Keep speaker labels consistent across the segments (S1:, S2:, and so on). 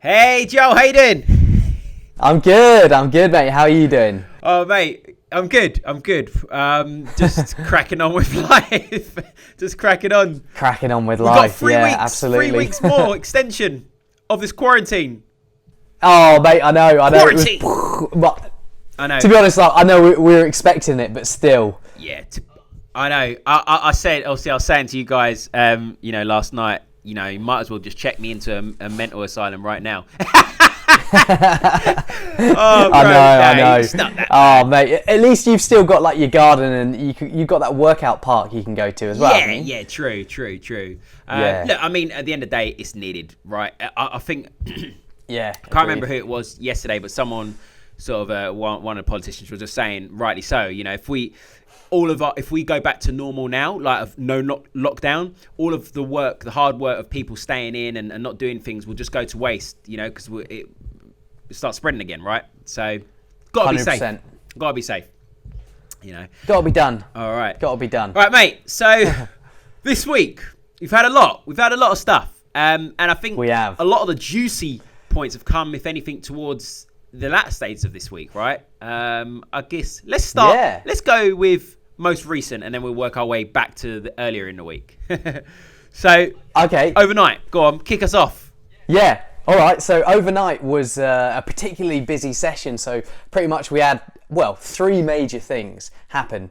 S1: Hey Joe, how you doing?
S2: I'm good, mate. How are you doing?
S1: Oh mate, I'm good. Just cracking on with life. Just cracking on.
S2: Cracking on with
S1: We've got
S2: life.
S1: 3 weeks.
S2: Absolutely.
S1: 3 weeks more extension of this quarantine.
S2: Oh, mate, I know.
S1: Quarantine.
S2: But
S1: I know.
S2: to be honest, like, I know we were expecting it, but still.
S1: Yeah, I know. I said, obviously, I was saying to you guys, last night, you might as well just check me into a mental asylum right now.
S2: I know. Oh, mate, at least you've still got like your garden and you've got that workout park you can go to as well.
S1: Yeah, true.
S2: Yeah.
S1: Look, I mean, at the end of the day, it's needed, right? I think.
S2: Yeah.
S1: I can't remember who it was yesterday, but someone, sort of one of the politicians, was just saying, rightly so. If we go back to normal now, like no lockdown, all of the hard work of people staying in and not doing things will just go to waste. Because it starts spreading again, right? So, gotta 100%. Be safe. Gotta be safe.
S2: Gotta be done.
S1: All right.
S2: Gotta be done.
S1: All right, mate. So, this week we've had a lot. We've had a lot of stuff, and I think
S2: we have
S1: a lot of the juicy points have come, if anything, towards the latter stages of this week, right? I guess let's start.
S2: Yeah.
S1: Let's go with most recent, and then we'll work our way back to the earlier in the week. So,
S2: okay,
S1: overnight, go on, kick us off.
S2: Yeah. All right. So overnight was a particularly busy session. So pretty much we had 3 major things happen.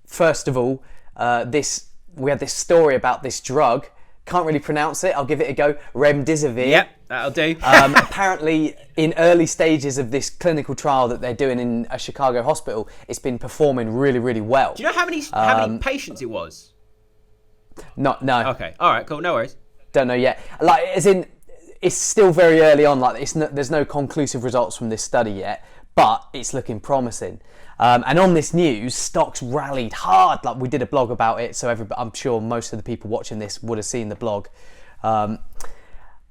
S2: First of all, we had this story about this drug. Can't really pronounce it. I'll give it a go. Remdesivir.
S1: Yep, that'll do.
S2: Apparently, in early stages of this clinical trial that they're doing in a Chicago hospital, it's been performing really, really well.
S1: Do you know how many patients it was?
S2: No.
S1: Okay. All right. Cool. No worries.
S2: Don't know yet. Like, as in, it's still very early on. Like, there's no conclusive results from this study yet, but it's looking promising. And on this news, stocks rallied hard. Like, we did a blog about it, so I'm sure most of the people watching this would have seen the blog.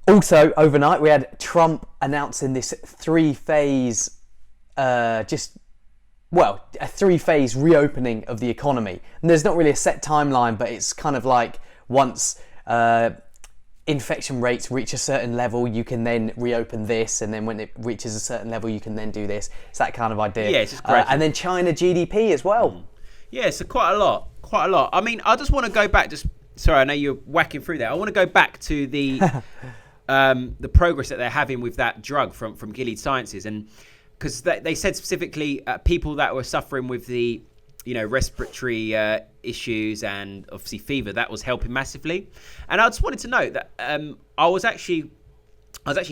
S2: Also, overnight, we had Trump announcing this 3-phase, a 3-phase reopening of the economy. And there's not really a set timeline, but it's kind of like once infection rates reach a certain level, you can then reopen this, and then when it reaches a certain level, you can then do this. It's that kind of idea.
S1: Yeah, it's just great.
S2: And then China GDP as well.
S1: Yeah, so quite a lot. I mean, I just want to go back. Sorry, I know you're whacking through there. I want to go back to the progress that they're having with that drug from Gilead Sciences, and because they said specifically people that were suffering with the respiratory issues and obviously fever, that was helping massively. And I just wanted to note that I was actually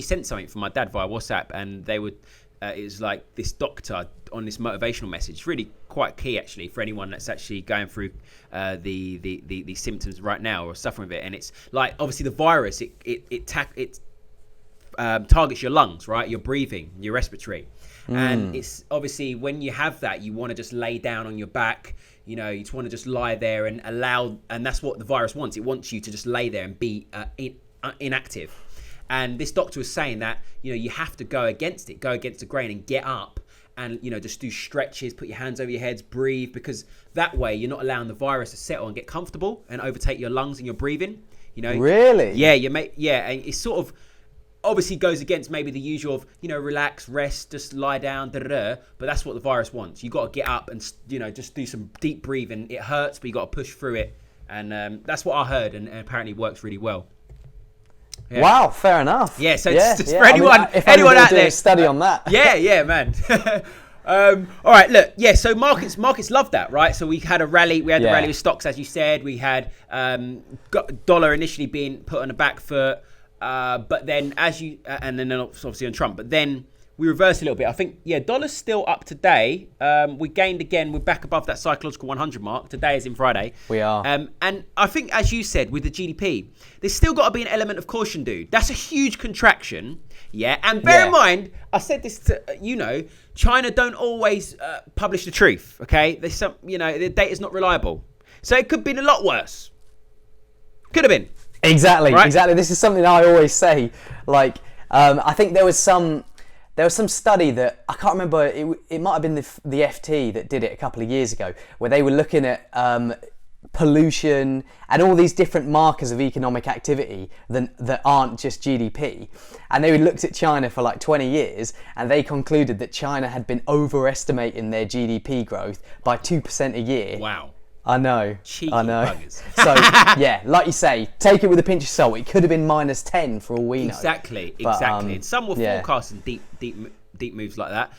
S1: sent something from my dad via WhatsApp, and they would it was like this doctor on this motivational message, really quite key actually for anyone that's actually going through the symptoms right now or suffering with it. And it's like, obviously the virus, it targets your lungs, right, your breathing, your respiratory. And it's obviously when you have that, you want to just lay down on your back. You just want to just lie there and and that's what the virus wants. It wants you to just lay there and be inactive. And this doctor was saying that, you have to go against the grain and get up and, just do stretches, put your hands over your heads, breathe, because that way you're not allowing the virus to settle and get comfortable and overtake your lungs and your breathing.
S2: Really?
S1: Yeah, and it's sort of, obviously goes against maybe the usual of, relax, rest, just lie down, but that's what the virus wants. You got to get up and, just do some deep breathing. It hurts, but you got to push through it. And that's what I heard, and apparently works really well.
S2: Yeah. Wow, fair enough.
S1: Yeah, so just for anyone, anyone out there,
S2: study on that.
S1: Yeah, man. All right, look, yeah. So markets loved that, right? So we had a rally. We had the rally with stocks, as you said. We had dollar initially being put on the back foot. But then and then obviously on Trump, but then we reversed a little bit. I think, dollar's still up today. We gained again. We're back above that psychological 100 mark. Today is in Friday.
S2: We are.
S1: And I think, as you said, with the GDP, there's still got to be an element of caution, dude. That's a huge contraction. Yeah. And bear in mind, I said this to, China don't always publish the truth. Okay. There's some, the data's not reliable. So it could have been a lot worse. Could have been.
S2: Exactly,
S1: right?
S2: Exactly. This is something I always say. Like, I think there was some study that I can't remember. It might have been the FT that did it a couple of years ago, where they were looking at pollution, and all these different markers of economic activity that aren't just GDP. And they looked at China for like 20 years, and they concluded that China had been overestimating their GDP growth by 2% a year.
S1: Wow.
S2: I know.
S1: Cheeky
S2: I know.
S1: buggers.
S2: So, yeah, like you say, take it with a pinch of salt. It could have been -10 for all we know.
S1: Exactly.
S2: But,
S1: And some were forecasting deep moves like that.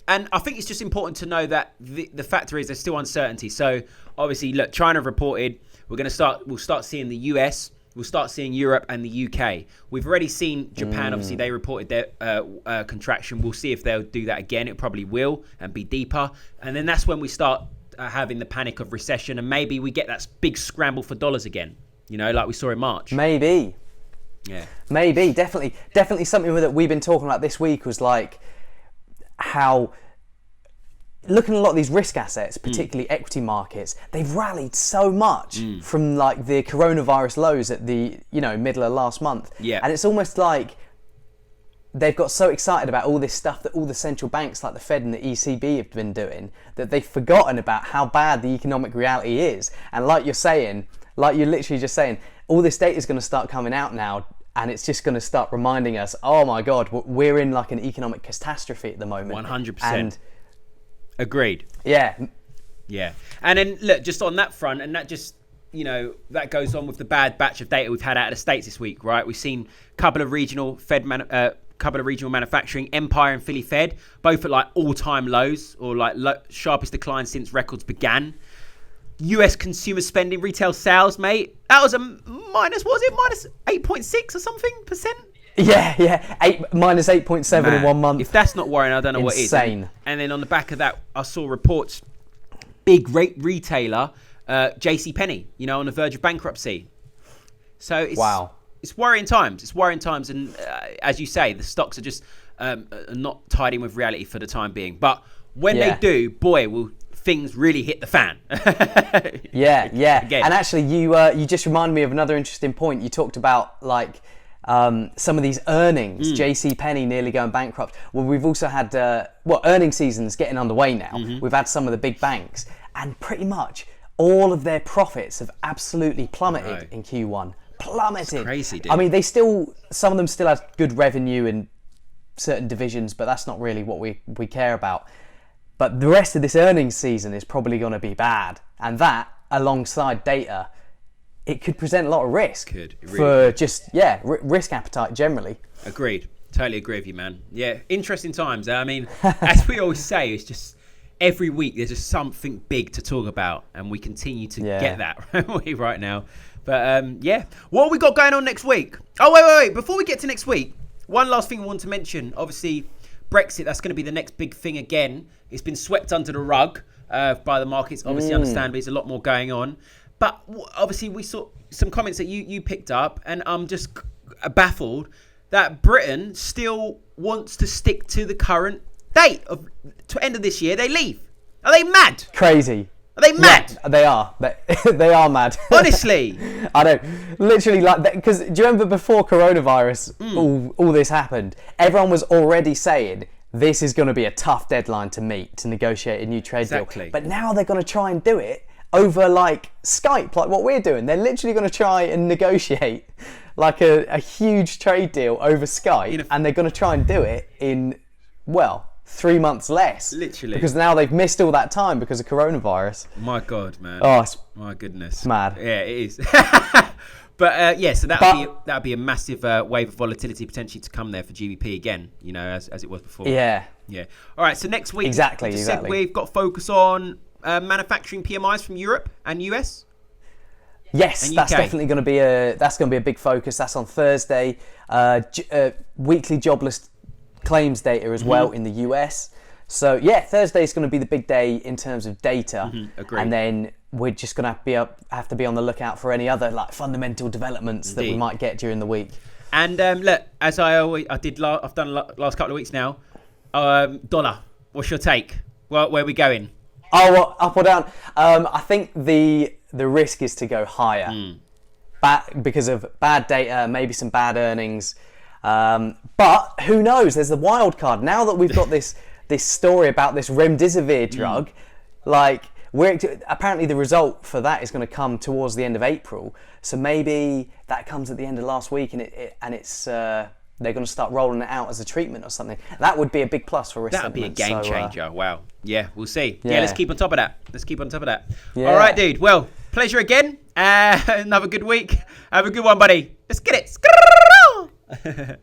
S1: And I think it's just important to know that the factor is there's still uncertainty. So obviously, look, China reported. We'll start seeing the US. We'll start seeing Europe and the UK. We've already seen Japan. Obviously, they reported their contraction. We'll see if they'll do that again. It probably will and be deeper. And then that's when we start having the panic of recession, and maybe we get that big scramble for dollars again. You know, like we saw in March.
S2: Maybe.
S1: Yeah.
S2: Maybe. Definitely something that we've been talking about this week was like how looking at a lot of these risk assets, particularly equity markets, they've rallied so much from like the coronavirus lows at the middle of last month.
S1: Yeah.
S2: And it's almost like they've got so excited about all this stuff that all the central banks like the Fed and the ECB have been doing that they've forgotten about how bad the economic reality is. And like you're literally just saying, all this data is going to start coming out now, and it's just going to start reminding us, oh my God, we're in like an economic catastrophe at the moment.
S1: 100%.
S2: And
S1: agreed.
S2: Yeah.
S1: Yeah. And then look, just on that front, and that just, that goes on with the bad batch of data we've had out of the States this week, right? We've seen a couple of regional manufacturing, Empire and Philly Fed, both at like all-time lows or like sharpest decline since records began. US consumer spending, retail sales, mate, that was a minus 8.6 or something percent?
S2: Yeah, minus 8.7 in 1 month.
S1: If that's not worrying, I don't know what is.
S2: Insane.
S1: And then on the back of that, I saw reports, big retailer, JCPenney, on the verge of bankruptcy. So it's worrying times. And as you say, the stocks are just not tied in with reality for the time being. But when they do, boy, will things really hit the fan.
S2: Yeah.
S1: Again.
S2: And actually, you just reminded me of another interesting point. You talked about like some of these earnings, JCPenney nearly going bankrupt. Well, we've also had earning season's getting underway now. We've had some of the big banks, and pretty much all of their profits have absolutely plummeted in Q1. Plummeted.
S1: It's crazy, dude.
S2: I mean, some of them still have good revenue in certain divisions, but that's not really what we care about. But the rest of this earnings season is probably going to be bad, and that alongside data, it could present a lot of risk risk appetite generally.
S1: Agreed. Totally agree with you, man. Yeah, interesting times. I mean, as we always say, it's just every week there's just something big to talk about, and we continue to get that right now. But what have we got going on next week? Oh, wait. Before we get to next week, one last thing I want to mention. Obviously, Brexit, that's going to be the next big thing again. It's been swept under the rug by the markets. Obviously, understandably, there's a lot more going on. But obviously, we saw some comments that you picked up, and I'm just baffled that Britain still wants to stick to the current date to end of this year. They leave. Are they mad?
S2: Crazy.
S1: Are they mad?
S2: Yeah, they are. They are mad.
S1: Honestly.
S2: I know. Literally, like, because do you remember before coronavirus, all this happened, everyone was already saying this is going to be a tough deadline to meet to negotiate a new trade deal. But now they're going to try and do it over like Skype, like what we're doing. They're literally going to try and negotiate like a huge trade deal over Skype, and they're going to try and do it in 3 months less.
S1: Literally.
S2: Because now they've missed all that time because of coronavirus.
S1: My God, man.
S2: Oh,
S1: my goodness.
S2: It's mad.
S1: Yeah, it is. But so that would be a massive wave of volatility potentially to come there for GBP again, as it was before.
S2: Yeah.
S1: All right, so next week,
S2: Exactly.
S1: we've got focus on manufacturing PMIs from Europe and US.
S2: Yes,
S1: and
S2: that's
S1: UK.
S2: definitely going to be a big focus. That's on Thursday. Weekly jobless claims data as well in the US. So Thursday is going to be the big day in terms of data.
S1: Agreed.
S2: And then we're just going to have to be on the lookout for any other like fundamental developments that we might get during the week.
S1: And look, as I've done last couple of weeks now. Dollar, what's your take? Well, where are we going?
S2: Oh, well, up or down? I think the risk is to go higher, because of bad data, maybe some bad earnings. But who knows? There's the wild card. Now that we've got this story about this remdesivir drug, like apparently the result for that is going to come towards the end of April. So maybe that comes at the end of last week, and it's they're going to start rolling it out as a treatment or something. That would be a big plus for risk
S1: That would be a
S2: sentiment.
S1: game changer. Wow. Yeah, we'll see.
S2: Yeah.
S1: Let's keep on top of that.
S2: Yeah.
S1: All right, dude. Well, pleasure again. Another good week. Have a good one, buddy. Let's get it.